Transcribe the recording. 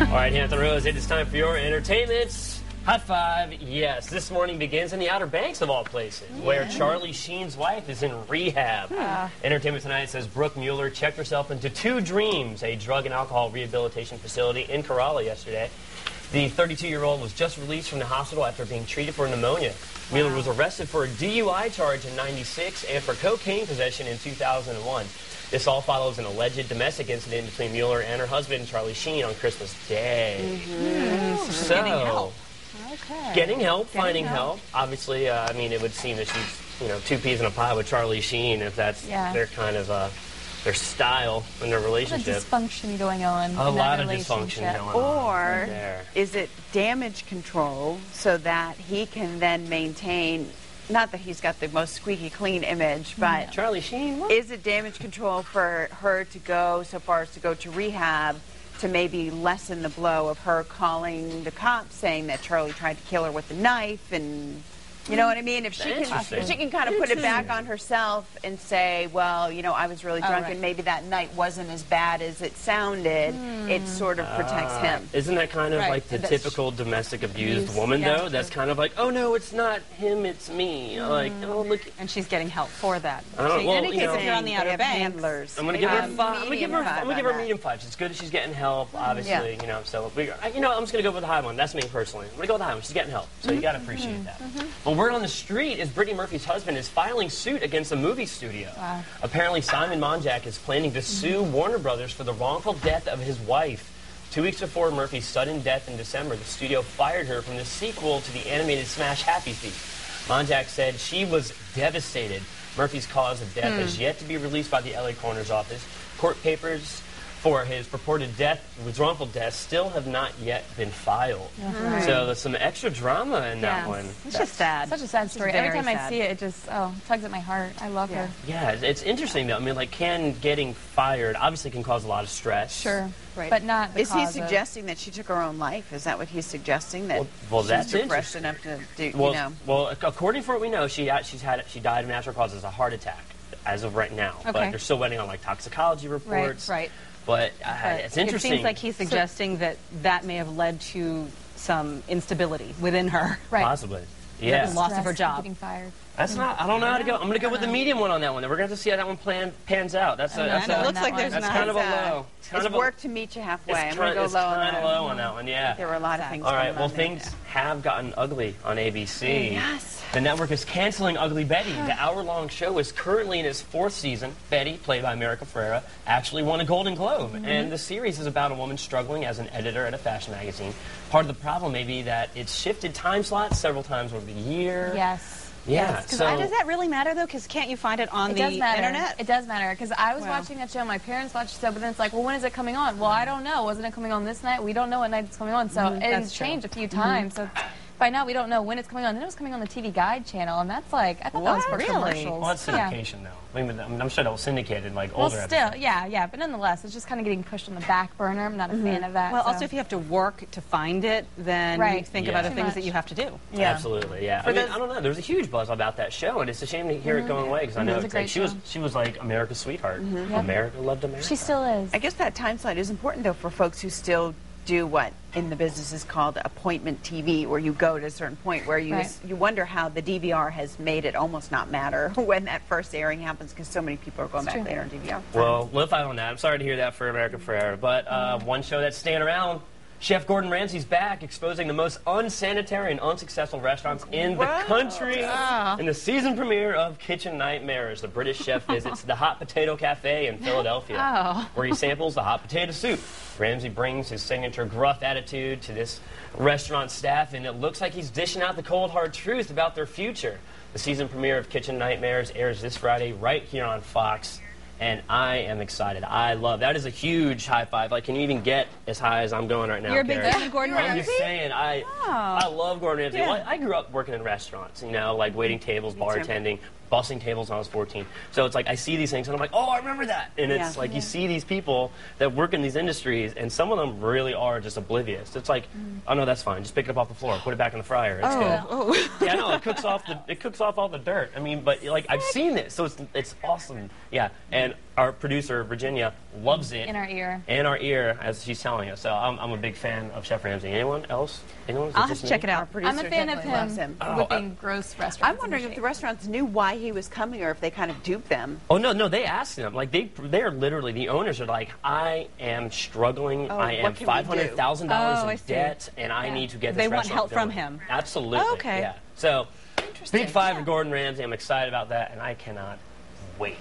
All right, Hampton Rose, it is time for your entertainment. High five. Yes, this morning begins in the Outer Banks of all places, where Charlie Sheen's wife is in rehab. Entertainment Tonight says Brooke Mueller checked herself into Two Dreams, a drug and alcohol rehabilitation facility in Kerala yesterday. The 32-year-old was just released from the hospital after being treated for pneumonia. Mueller was arrested for a DUI charge in '96 and for cocaine possession in 2001. This all follows an alleged domestic incident between Mueller and her husband, Charlie Sheen, on Christmas Day. So, getting help. Getting help, finding help. Obviously, I mean, it would seem that she's, two peas in a pod with Charlie Sheen, if that's their kind of their style in their relationship. A lot of dysfunction going on. A lot of dysfunction going on. Or is it damage control so that he can then maintain, not that he's got the most squeaky clean image, but Charlie Sheen, what? Is it damage control for her to go so far as to go to rehab to maybe lessen the blow of her calling the cops saying that Charlie tried to kill her with a knife? And you know what I mean? If she can kind of put it back on herself and say, well, I was really drunk and maybe that night wasn't as bad as it sounded, it sort of protects him. Isn't that kind of like the typical domestic abused woman, though? That's kind of like, oh, no, it's not him, it's me. Like, oh, look. And she's getting help for that. In any case, if you're on the Outer Banks, I'm going to give her five. I'm going to give her medium five. It's good that she's getting help, obviously. So, I'm just going to go with the high one. That's me personally. I'm going to go with the high one. She's getting help. So you got to appreciate that. But word on the street is Britney Murphy's husband is filing suit against a movie studio. Apparently, Simon Monjack is planning to sue Warner Brothers for the wrongful death of his wife. 2 weeks before Murphy's sudden death in December, the studio fired her from the sequel to the animated smash Happy Feet. Monjack said she was devastated. Murphy's cause of death is yet to be released by the LA coroner's office. Court papers for his purported death, his wrongful death, still have not yet been filed. So there's some extra drama in that one. It's just sad. Such a sad story. Every time I see it, it just tugs at my heart. I love her. Yeah, it's interesting though. I mean, like, getting fired obviously can cause a lot of stress. Sure, but not. Is he suggesting that she took her own life? Is that what he's suggesting? That that's she's depressed enough to do? Well, according to what we know, she died of natural causes, a heart attack, as of right now. But they're still waiting on like toxicology reports. But it's interesting. It seems like he's suggesting that may have led to some instability within her. Possibly. Yeah. The loss of her job. Getting fired. That's not. I don't know how to go. I'm going to go with the medium one on that one. We're going to have to see how that one pans out. It looks like there's kind of a low. It's work to meet you halfway. I'm going to go low on that. It's kind of low on that one. Yeah. There were a lot of things. All right. Well, things have gotten ugly on ABC. Yes. The network is canceling Ugly Betty. The hour-long show is currently in its 4th season. Betty, played by America Ferrera, actually won a Golden Globe. And the series is about a woman struggling as an editor at a fashion magazine. Part of the problem may be that it's shifted time slots several times over the year. Yeah. Does that really matter, though? Because can't you find it on the internet? It does matter. Because I was watching that show. My parents watched the show, but then it's like, well, when is it coming on? Well, I don't know. Wasn't it coming on this night? We don't know what night it's coming on. So it's changed a few times. So by now, we don't know when it's coming on. Then it was coming on the TV Guide channel, and that's like, I thought that was for commercials. Well, that's syndication, though. I mean, I'm sure that was syndicated, like, older episodes. Well, still, but nonetheless, it's just kind of getting pushed on the back burner. I'm not a fan of that. Well, also, if you have to work to find it, then you think of other things that you have to do. Absolutely, I mean, I don't know. There's a huge buzz about that show, and it's a shame to hear it going away, because I know she was like America's sweetheart. America loved America. She still is. I guess that time slot is important, though, for folks who still do what in the business is called appointment TV, where you go to a certain point where you wonder how the DVR has made it almost not matter when that first airing happens, because so many people are going back later on DVR. Well, live fight on that. I'm sorry to hear that for America Ferrera, but one show that's staying around, Chef Gordon Ramsay's back, exposing the most unsanitary and unsuccessful restaurants in the country. In the season premiere of Kitchen Nightmares, the British chef visits the Hot Potato Cafe in Philadelphia, where he samples the hot potato soup. Ramsay brings his signature gruff attitude to this restaurant staff, and it looks like he's dishing out the cold, hard truth about their future. The season premiere of Kitchen Nightmares airs this Friday right here on Fox. And I am excited. I love that. Is a huge high five. Like, can you even get as high as I'm going right now? You're a big fan of Gordon Ramsay? I'm just saying, I love Gordon Ramsay. Well, I grew up working in restaurants, like waiting tables, bartending, bussing tables when I was 14. So it's like I see these things and I'm like, oh, I remember that. And it's like you see these people that work in these industries, and some of them really are just oblivious. It's like, oh no, that's fine. Just pick it up off the floor, put it back in the fryer. It's good. Yeah, no, it cooks off all the dirt. I mean, but like I've seen this, so it's awesome. Yeah, and and our producer, Virginia, loves it. In our ear. In our ear, as she's telling us. So I'm a big fan of Chef Ramsay. Anyone else? Anyone? I'll have to check it out. I'm a fan of him whipping gross restaurants. I'm wondering if the restaurants knew why he was coming or if they kind of duped them. Oh, no, they asked him. Like, they are literally, the owners are like, I am struggling. I am $500,000 in debt, and I need to get this restaurant They want help going. from him. Absolutely. Oh, okay. Yeah. So, Big 5 of Gordon Ramsay. I'm excited about that, and I cannot wait.